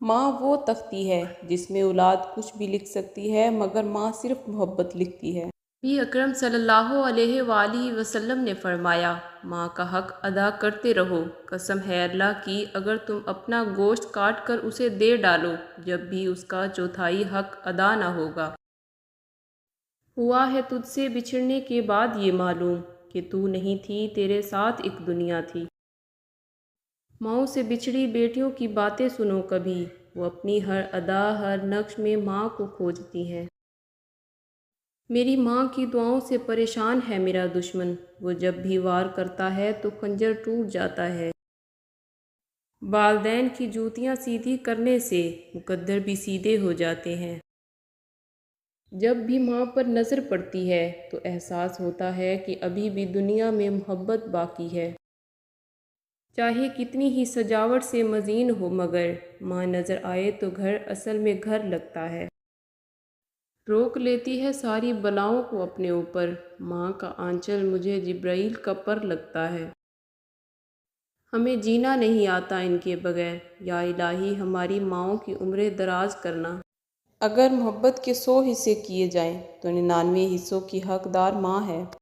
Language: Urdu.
ماں وہ تختی ہے جس میں اولاد کچھ بھی لکھ سکتی ہے، مگر ماں صرف محبت لکھتی ہے۔ نبی اکرم صلی اللہ علیہ وآلہ وسلم نے فرمایا، ماں کا حق ادا کرتے رہو۔ قسم ہے اللہ کی، اگر تم اپنا گوشت کاٹ کر اسے دے ڈالو، جب بھی اس کا چوتھائی حق ادا نہ ہوگا۔ ہوا ہے تجھ سے بچھڑنے کے بعد یہ معلوم کہ تو نہیں تھی، تیرے ساتھ ایک دنیا تھی۔ ماؤں سے بچھڑی بیٹیوں کی باتیں سنو کبھی، وہ اپنی ہر ادا ہر نقش میں ماں کو کھوجتی ہیں۔ میری ماں کی دعاؤں سے پریشان ہے میرا دشمن، وہ جب بھی وار کرتا ہے تو خنجر ٹوٹ جاتا ہے۔ والدین کی جوتیاں سیدھی کرنے سے مقدر بھی سیدھے ہو جاتے ہیں۔ جب بھی ماں پر نظر پڑتی ہے تو احساس ہوتا ہے کہ ابھی بھی دنیا میں محبت باقی ہے۔ چاہے کتنی ہی سجاوٹ سے مزین ہو، مگر ماں نظر آئے تو گھر اصل میں گھر لگتا ہے۔ روک لیتی ہے ساری بلاؤں کو اپنے اوپر، ماں کا آنچل مجھے جبرائیل کا پر لگتا ہے۔ ہمیں جینا نہیں آتا ان کے بغیر، یا الہی ہماری ماؤں کی عمریں دراز کرنا۔ اگر محبت کے 100 حصے کیے جائیں تو 99 حصوں کی حقدار ماں ہے۔